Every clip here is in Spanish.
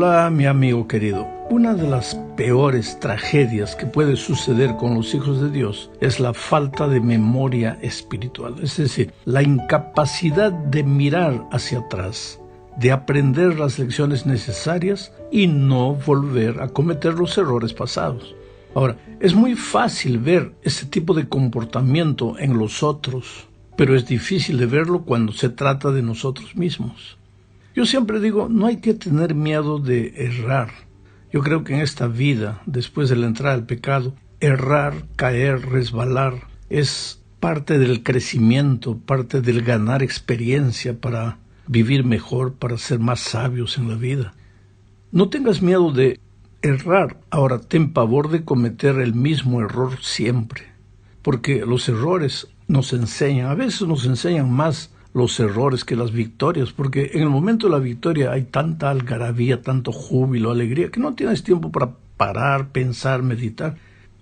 Hola, mi amigo querido. Una de las peores tragedias que puede suceder con los hijos de Dios es la falta de memoria espiritual, es decir, la incapacidad de mirar hacia atrás, de aprender las lecciones necesarias y no volver a cometer los errores pasados. Ahora, es muy fácil ver ese tipo de comportamiento en los otros, pero es difícil de verlo cuando se trata de nosotros mismos. Yo siempre digo, no hay que tener miedo de errar. Yo creo que en esta vida, después de la entrada al pecado, errar, caer, resbalar, es parte del crecimiento, parte del ganar experiencia para vivir mejor, para ser más sabios en la vida. No tengas miedo de errar. Ahora, ten pavor de cometer el mismo error siempre, porque los errores nos enseñan, a veces nos enseñan más los errores que las victorias, porque en el momento de la victoria hay tanta algarabía, tanto júbilo, alegría, que no tienes tiempo para parar, pensar, meditar.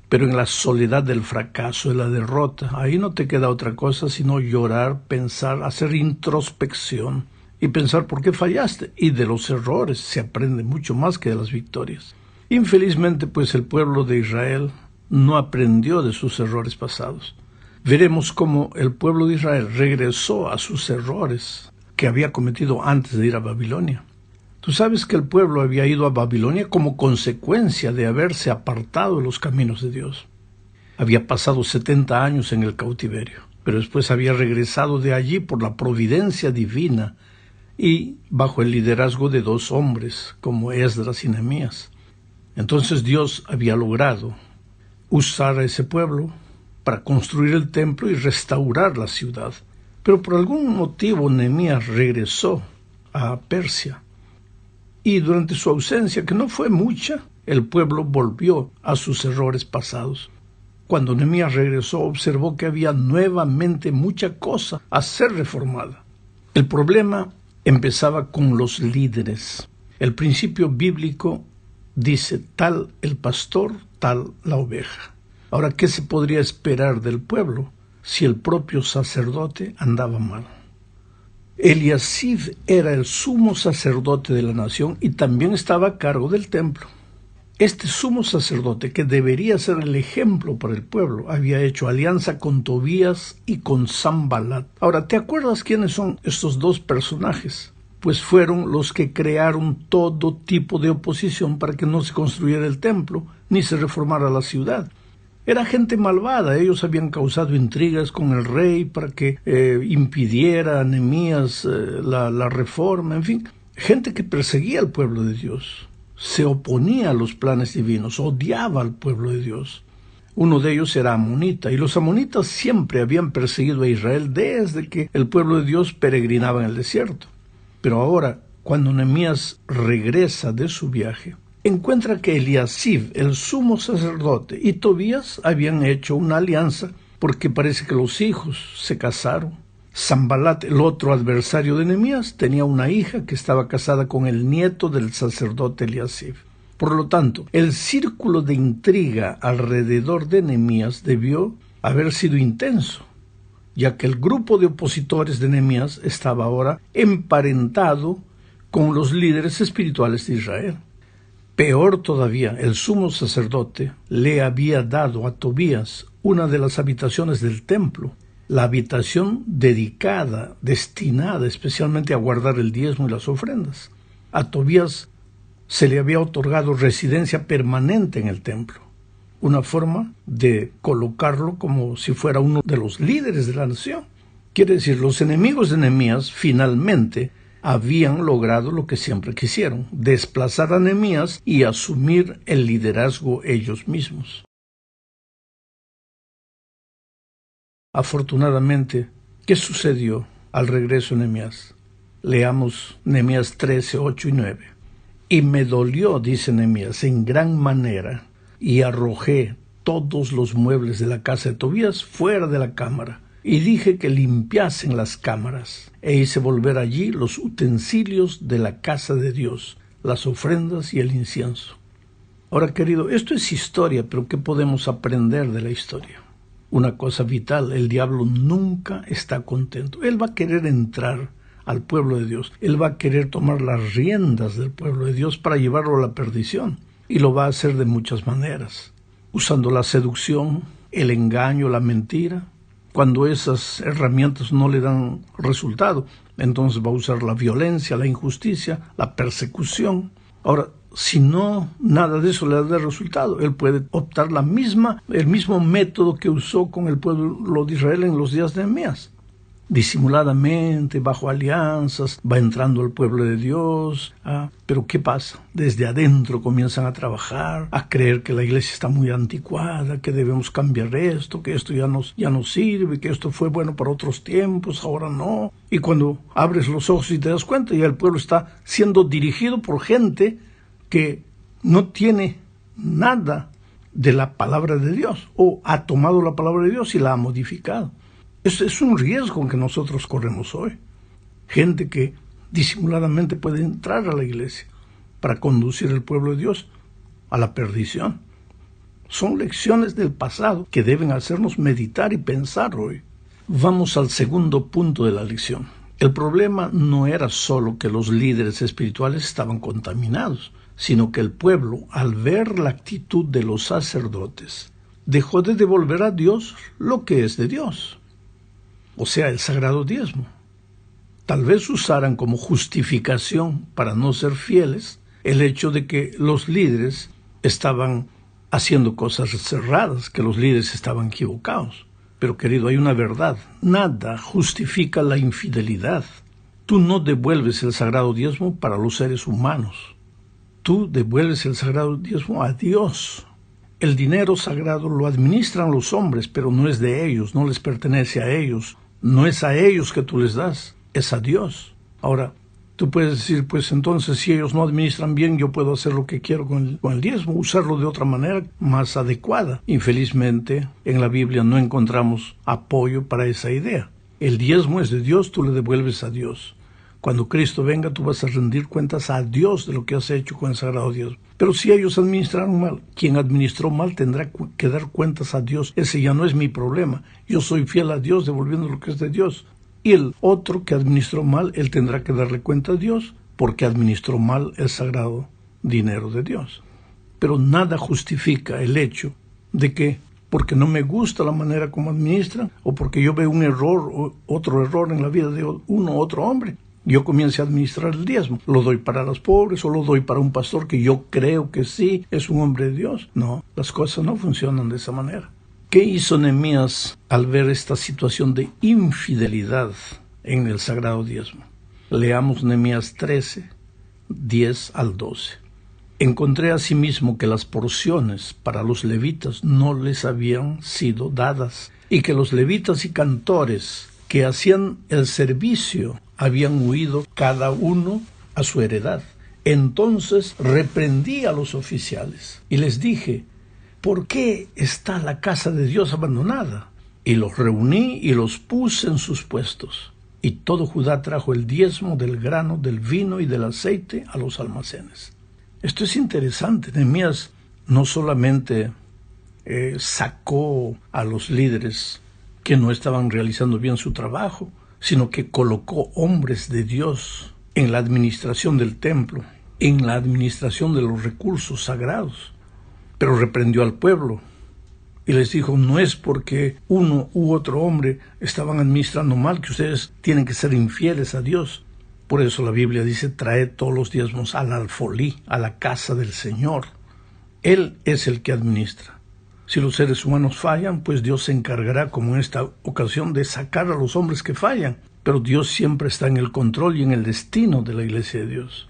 Pero en la soledad del fracaso, de la derrota, ahí no te queda otra cosa sino llorar, pensar, hacer introspección y pensar por qué fallaste. Y de los errores se aprende mucho más que de las victorias. Infelizmente, pues el pueblo de Israel no aprendió de sus errores pasados. Veremos cómo el pueblo de Israel regresó a sus errores que había cometido antes de ir a Babilonia. Tú sabes que el pueblo había ido a Babilonia como consecuencia de haberse apartado de los caminos de Dios. Había pasado 70 años en el cautiverio, pero después había regresado de allí por la providencia divina y bajo el liderazgo de 2 hombres como Esdras y Nehemías. Entonces Dios había logrado usar a ese pueblo para construir el templo y restaurar la ciudad. Pero por algún motivo Nehemías regresó a Persia. Y durante su ausencia, que no fue mucha, el pueblo volvió a sus errores pasados. Cuando Nehemías regresó, observó que había nuevamente mucha cosa a ser reformada. El problema empezaba con los líderes. El principio bíblico dice, tal el pastor, tal la oveja. Ahora, ¿qué se podría esperar del pueblo si el propio sacerdote andaba mal? Eliasib era el sumo sacerdote de la nación y también estaba a cargo del templo. Este sumo sacerdote, que debería ser el ejemplo para el pueblo, había hecho alianza con Tobías y con Sanbalat. Ahora, ¿te acuerdas quiénes son estos 2 personajes? Pues fueron los que crearon todo tipo de oposición para que no se construyera el templo ni se reformara la ciudad. Era gente malvada, ellos habían causado intrigas con el rey para que impidiera a Nehemías la reforma, en fin, gente que perseguía al pueblo de Dios, se oponía a los planes divinos, odiaba al pueblo de Dios. Uno de ellos era amonita, y los amonitas siempre habían perseguido a Israel desde que el pueblo de Dios peregrinaba en el desierto. Pero ahora, cuando Nehemías regresa de su viaje, encuentra que Eliasib, el sumo sacerdote, y Tobías habían hecho una alianza porque parece que los hijos se casaron. Sanbalat, el otro adversario de Nehemías, tenía una hija que estaba casada con el nieto del sacerdote Eliasib. Por lo tanto, el círculo de intriga alrededor de Nehemías debió haber sido intenso, ya que el grupo de opositores de Nehemías estaba ahora emparentado con los líderes espirituales de Israel. Peor todavía, el sumo sacerdote le había dado a Tobías una de las habitaciones del templo, la habitación dedicada, destinada especialmente a guardar el diezmo y las ofrendas. A Tobías se le había otorgado residencia permanente en el templo, una forma de colocarlo como si fuera uno de los líderes de la nación. Quiere decir, los enemigos de Nehemías finalmente habían logrado lo que siempre quisieron, desplazar a Nehemías y asumir el liderazgo ellos mismos. Afortunadamente, ¿qué sucedió al regreso de Nehemías? Leamos Nehemías 13, 8 y 9. Y me dolió, dice Nehemías, en gran manera, y arrojé todos los muebles de la casa de Tobías fuera de la cámara, y dije que limpiasen las cámaras, e hice volver allí los utensilios de la casa de Dios, las ofrendas y el incienso. Ahora, querido, esto es historia, pero ¿qué podemos aprender de la historia? Una cosa vital, el diablo nunca está contento. Él va a querer entrar al pueblo de Dios. Él va a querer tomar las riendas del pueblo de Dios para llevarlo a la perdición. Y lo va a hacer de muchas maneras, usando la seducción, el engaño, la mentira. Cuando esas herramientas no le dan resultado, entonces va a usar la violencia, la injusticia, la persecución. Ahora, si no, nada de eso le da resultado, él puede optar el mismo método que usó con el pueblo de Israel en los días de Nehemías. Disimuladamente, bajo alianzas, va entrando el pueblo de Dios. Pero ¿qué pasa? Desde adentro comienzan a trabajar, a creer que la iglesia está muy anticuada, que debemos cambiar esto, que esto ya no sirve, que esto fue bueno para otros tiempos, ahora no. Y cuando abres los ojos y te das cuenta, ya el pueblo está siendo dirigido por gente que no tiene nada de la palabra de Dios, o ha tomado la palabra de Dios y la ha modificado. Es un riesgo que nosotros corremos hoy. Gente que disimuladamente puede entrar a la iglesia para conducir al pueblo de Dios a la perdición. Son lecciones del pasado que deben hacernos meditar y pensar hoy. Vamos al segundo punto de la lección. El problema no era solo que los líderes espirituales estaban contaminados, sino que el pueblo, al ver la actitud de los sacerdotes, dejó de devolver a Dios lo que es de Dios, o sea, el sagrado diezmo. Tal vez usaran como justificación para no ser fieles el hecho de que los líderes estaban haciendo cosas cerradas, que los líderes estaban equivocados. Pero querido, hay una verdad: nada justifica la infidelidad. Tú no devuelves el sagrado diezmo para los seres humanos. Tú devuelves el sagrado diezmo a Dios. El dinero sagrado lo administran los hombres, pero no es de ellos, no les pertenece a ellos. No es a ellos que tú les das, es a Dios. Ahora, tú puedes decir, pues entonces si ellos no administran bien, yo puedo hacer lo que quiero con el diezmo, usarlo de otra manera más adecuada. Infelizmente, en la Biblia no encontramos apoyo para esa idea. El diezmo es de Dios, tú le devuelves a Dios. Cuando Cristo venga, tú vas a rendir cuentas a Dios de lo que has hecho con el sagrado diezmo. Pero si ellos administraron mal, quien administró mal tendrá que dar cuentas a Dios. Ese ya no es mi problema. Yo soy fiel a Dios devolviendo lo que es de Dios. Y el otro que administró mal, él tendrá que darle cuenta a Dios porque administró mal el sagrado dinero de Dios. Pero nada justifica el hecho de que porque no me gusta la manera como administran, o porque yo veo un error o otro error en la vida de uno u otro hombre, yo comienzo a administrar el diezmo. Lo doy para los pobres o lo doy para un pastor que yo creo que sí es un hombre de Dios. No, las cosas no funcionan de esa manera. ¿Qué hizo Nehemías al ver esta situación de infidelidad en el sagrado diezmo? Leamos Nehemías 13, 10 al 12. Encontré asimismo que las porciones para los levitas no les habían sido dadas, y que los levitas y cantores que hacían el servicio habían huido cada uno a su heredad. Entonces reprendí a los oficiales y les dije: ¿por qué está la casa de Dios abandonada? Y los reuní y los puse en sus puestos. Y todo Judá trajo el diezmo del grano, del vino y del aceite a los almacenes. Esto es interesante. Nehemías no solamente sacó a los líderes que no estaban realizando bien su trabajo, sino que colocó hombres de Dios en la administración del templo, en la administración de los recursos sagrados. Pero reprendió al pueblo y les dijo: no es porque uno u otro hombre estaban administrando mal que ustedes tienen que ser infieles a Dios. Por eso la Biblia dice: traed todos los diezmos al alfolí, a la casa del Señor. Él es el que administra. Si los seres humanos fallan, pues Dios se encargará, como en esta ocasión, de sacar a los hombres que fallan. Pero Dios siempre está en el control y en el destino de la iglesia de Dios.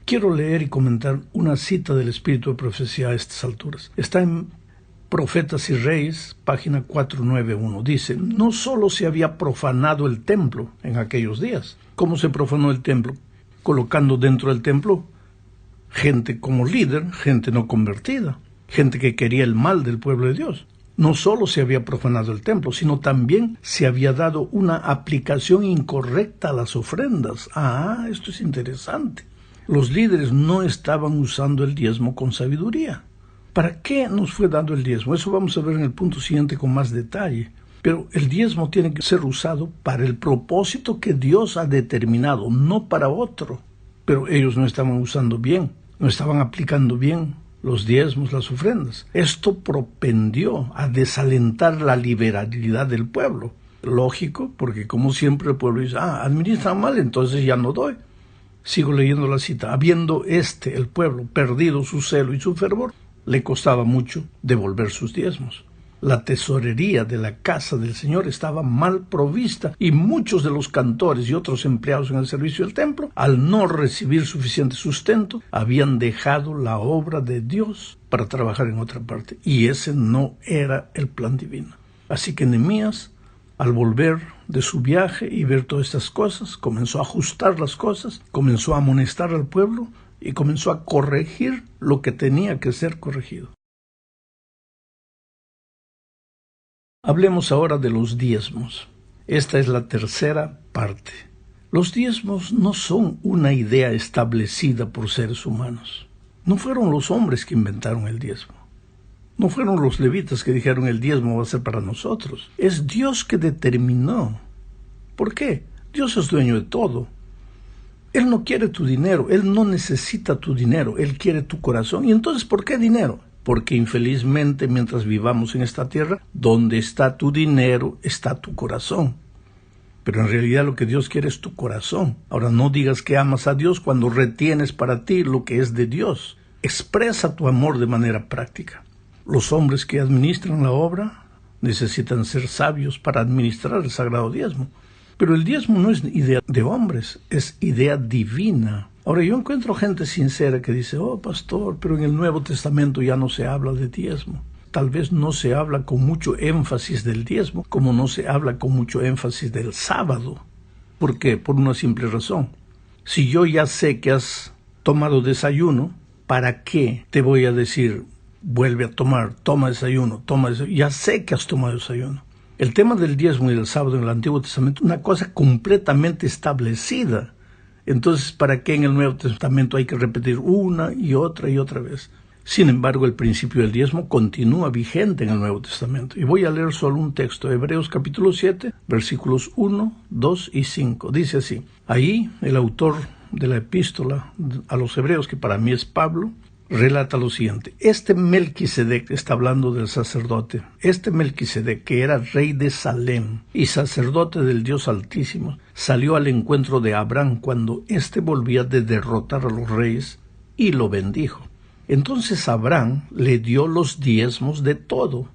Quiero leer y comentar una cita del Espíritu de Profecía a estas alturas. Está en Profetas y Reyes, página 491. Dice: no solo se había profanado el templo en aquellos días. ¿Cómo se profanó el templo? Colocando dentro del templo gente como líder, gente no convertida, gente que quería el mal del pueblo de Dios. No solo se había profanado el templo, sino también se había dado una aplicación incorrecta a las ofrendas. Esto es interesante. Los líderes no estaban usando el diezmo con sabiduría. ¿Para qué nos fue dado el diezmo? Eso vamos a ver en el punto siguiente con más detalle. Pero el diezmo tiene que ser usado para el propósito que Dios ha determinado, no para otro. Pero ellos no estaban usando bien, no estaban aplicando bien los diezmos, las ofrendas. Esto propendió a desalentar la liberalidad del pueblo. Lógico, porque como siempre el pueblo dice, administran mal, entonces ya no doy. Sigo leyendo la cita. Habiendo el pueblo, perdido su celo y su fervor, le costaba mucho devolver sus diezmos. La tesorería de la casa del Señor estaba mal provista y muchos de los cantores y otros empleados en el servicio del templo, al no recibir suficiente sustento, habían dejado la obra de Dios para trabajar en otra parte. Y ese no era el plan divino. Así que Nehemías, al volver de su viaje y ver todas estas cosas, comenzó a ajustar las cosas, comenzó a amonestar al pueblo y comenzó a corregir lo que tenía que ser corregido. Hablemos ahora de los diezmos. Esta es la tercera parte. Los diezmos no son una idea establecida por seres humanos. No fueron los hombres que inventaron el diezmo. No fueron los levitas que dijeron el diezmo va a ser para nosotros. Es Dios que determinó. ¿Por qué? Dios es dueño de todo. Él no quiere tu dinero, Él no necesita tu dinero, Él quiere tu corazón. ¿Y entonces por qué dinero? Porque infelizmente mientras vivamos en esta tierra, donde está tu dinero, está tu corazón. Pero en realidad lo que Dios quiere es tu corazón. Ahora no digas que amas a Dios cuando retienes para ti lo que es de Dios. Expresa tu amor de manera práctica. Los hombres que administran la obra necesitan ser sabios para administrar el sagrado diezmo. Pero el diezmo no es idea de hombres, es idea divina. Ahora yo encuentro gente sincera que dice, pastor, pero en el Nuevo Testamento ya no se habla de diezmo. Tal vez no se habla con mucho énfasis del diezmo, como no se habla con mucho énfasis del sábado. ¿Por qué? Por una simple razón. Si yo ya sé que has tomado desayuno, ¿para qué te voy a decir, vuelve a tomar, toma desayuno? Ya sé que has tomado desayuno. El tema del diezmo y del sábado en el Antiguo Testamento es una cosa completamente establecida. Entonces, ¿para qué en el Nuevo Testamento hay que repetir una y otra vez? Sin embargo, el principio del diezmo continúa vigente en el Nuevo Testamento. Y voy a leer solo un texto, Hebreos capítulo 7, versículos 1, 2 y 5. Dice así, ahí el autor de la epístola a los Hebreos, que para mí es Pablo, relata lo siguiente. Melquisedec, está hablando del sacerdote, Melquisedec, que era rey de Salem y sacerdote del Dios Altísimo, salió al encuentro de Abraham cuando éste volvía de derrotar a los reyes y lo bendijo. Entonces Abraham le dio los diezmos de todo.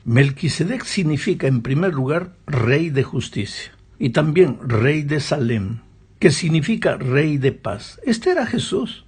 Melquisedec significa en primer lugar rey de justicia y también rey de Salem, que significa rey de paz. Este era Jesús,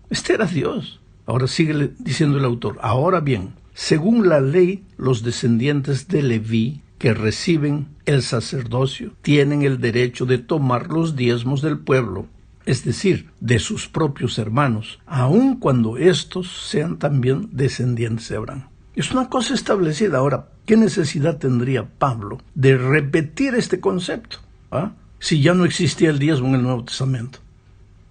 este era Dios. Ahora sigue diciendo el autor, ahora bien, según la ley, los descendientes de Leví que reciben el sacerdocio tienen el derecho de tomar los diezmos del pueblo, es decir, de sus propios hermanos, aun cuando estos sean también descendientes de Abraham. Es una cosa establecida. Ahora, ¿qué necesidad tendría Pablo de repetir este concepto? Si ya no existía el diezmo en el Nuevo Testamento.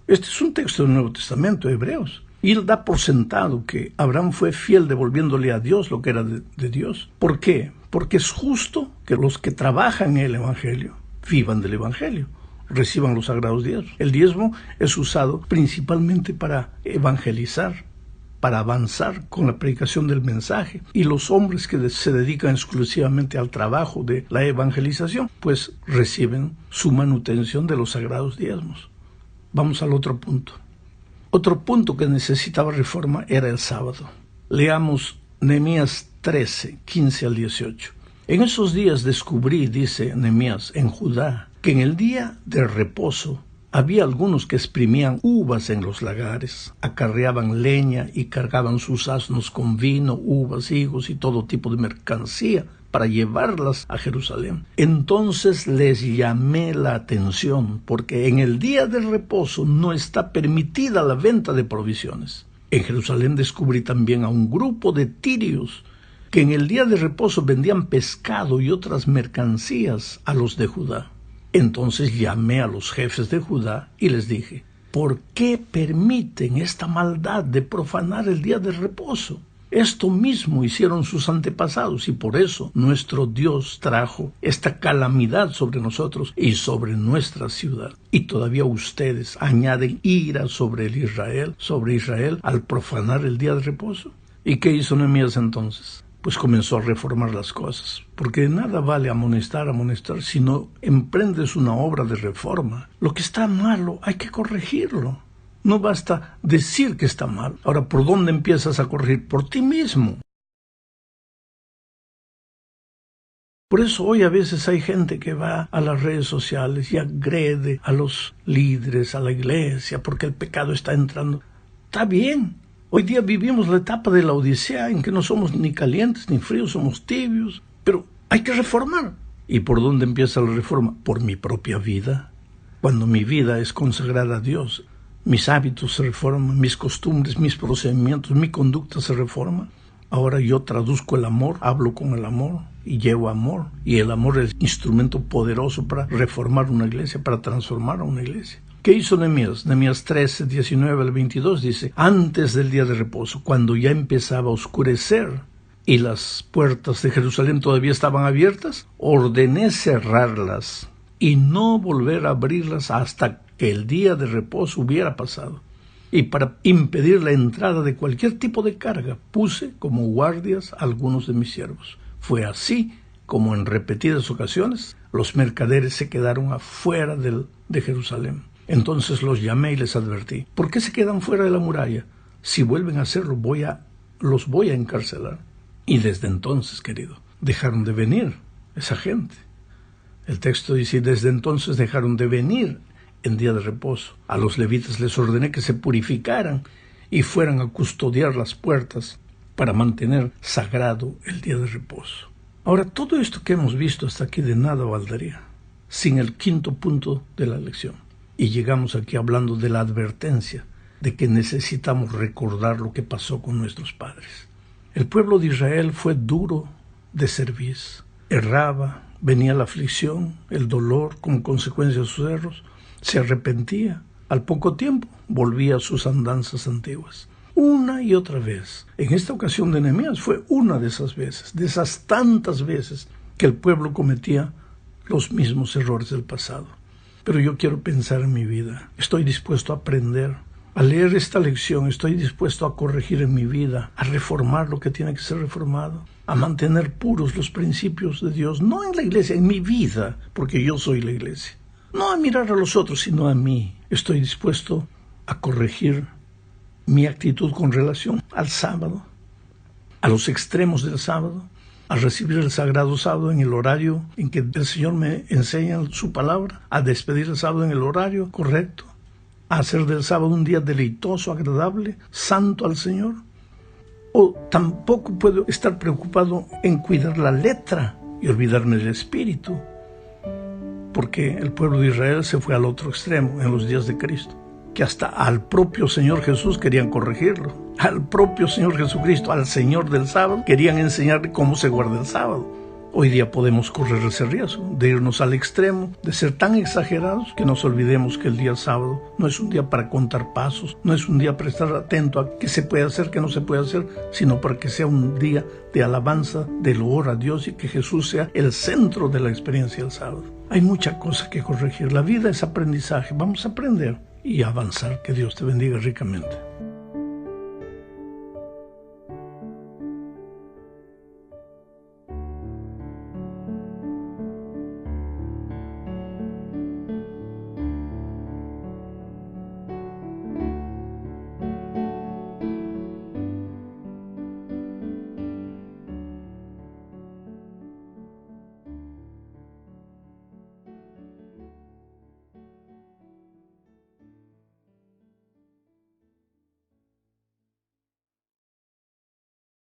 Este es un texto del Nuevo Testamento, Hebreos. Y él da por sentado que Abraham fue fiel devolviéndole a Dios lo que era de Dios. ¿Por qué? Porque es justo que los que trabajan en el Evangelio vivan del Evangelio, reciban los sagrados diezmos. El diezmo es usado principalmente para evangelizar, para avanzar con la predicación del mensaje. Y los hombres que se dedican exclusivamente al trabajo de la evangelización, pues reciben su manutención de los sagrados diezmos. Vamos al otro punto. Otro punto que necesitaba reforma era el sábado. Leamos Nehemías 13, 15 al 18. En esos días descubrí, dice Nehemías, en Judá, que en el día de reposo había algunos que exprimían uvas en los lagares, acarreaban leña y cargaban sus asnos con vino, uvas, higos y todo tipo de mercancía para llevarlas a Jerusalén. Entonces les llamé la atención, porque en el día del reposo no está permitida la venta de provisiones. En Jerusalén descubrí también a un grupo de tirios que en el día de reposo vendían pescado y otras mercancías a los de Judá. Entonces llamé a los jefes de Judá y les dije, ¿por qué permiten esta maldad de profanar el día de reposo? Esto mismo hicieron sus antepasados y por eso nuestro Dios trajo esta calamidad sobre nosotros y sobre nuestra ciudad. Y todavía ustedes añaden ira sobre Israel, al profanar el día de reposo. ¿Y qué hizo Nehemías entonces? Pues comenzó a reformar las cosas, porque de nada vale amonestar si no emprendes una obra de reforma. Lo que está malo hay que corregirlo. No basta decir que está mal. Ahora, ¿por dónde empiezas a corregir? Por ti mismo. Por eso hoy a veces hay gente que va a las redes sociales y agrede a los líderes, a la iglesia, porque el pecado está entrando. Está bien. Hoy día vivimos la etapa de la Odisea en que no somos ni calientes ni fríos, somos tibios. Pero hay que reformar. ¿Y por dónde empieza la reforma? Por mi propia vida. Cuando mi vida es consagrada a Dios, mis hábitos se reforman, mis costumbres, mis procedimientos, mi conducta se reforma. Ahora yo traduzco el amor, hablo con el amor y llevo amor. Y el amor es el instrumento poderoso para reformar una iglesia, para transformar a una iglesia. ¿Qué hizo Nehemías? Nehemías 13, 19 al 22 dice: antes del día de reposo, cuando ya empezaba a oscurecer y las puertas de Jerusalén todavía estaban abiertas, ordené cerrarlas y no volver a abrirlas hasta que el día de reposo hubiera pasado. Y para impedir la entrada de cualquier tipo de carga, puse como guardias a algunos de mis siervos. Fue así como en repetidas ocasiones los mercaderes se quedaron afuera de Jerusalén. Entonces los llamé y les advertí: ¿por qué se quedan fuera de la muralla? Si vuelven a hacerlo, los voy a encarcelar. Y desde entonces, querido, dejaron de venir esa gente. El texto dice: desde entonces dejaron de venir en día de reposo. A los levitas les ordené que se purificaran y fueran a custodiar las puertas para mantener sagrado el día de reposo. Ahora, todo esto que hemos visto hasta aquí de nada valdría sin el quinto punto de la lección. Y llegamos aquí hablando de la advertencia de que necesitamos recordar lo que pasó con nuestros padres. El pueblo de Israel fue duro de cerviz, erraba, venía la aflicción, el dolor como consecuencia de sus errores, se arrepentía. Al poco tiempo volvía a sus andanzas antiguas. Una y otra vez. En esta ocasión de Nehemías fue una de esas veces, de esas tantas veces que el pueblo cometía los mismos errores del pasado. Pero yo quiero pensar en mi vida. Estoy dispuesto a aprender. Al leer esta lección estoy dispuesto a corregir en mi vida, a reformar lo que tiene que ser reformado, a mantener puros los principios de Dios, no en la iglesia, en mi vida, porque yo soy la iglesia. No a mirar a los otros, sino a mí. Estoy dispuesto a corregir mi actitud con relación al sábado, a los extremos del sábado, a recibir el sagrado sábado en el horario en que el Señor me enseña su palabra, a despedir el sábado en el horario correcto, a hacer del sábado un día deleitoso, agradable, santo al Señor. O tampoco puedo estar preocupado en cuidar la letra y olvidarme del espíritu, porque el pueblo de Israel se fue al otro extremo en los días de Cristo, que hasta al propio Señor Jesús querían corregirlo. Al propio Señor Jesucristo, al Señor del sábado, querían enseñarle cómo se guarda el sábado. Hoy día podemos correr ese riesgo de irnos al extremo, de ser tan exagerados que nos olvidemos que el día sábado no es un día para contar pasos, no es un día para estar atento a qué se puede hacer, qué no se puede hacer, sino para que sea un día de alabanza, de loor a Dios y que Jesús sea el centro de la experiencia del sábado. Hay mucha cosa que corregir. La vida es aprendizaje. Vamos a aprender y avanzar. Que Dios te bendiga ricamente.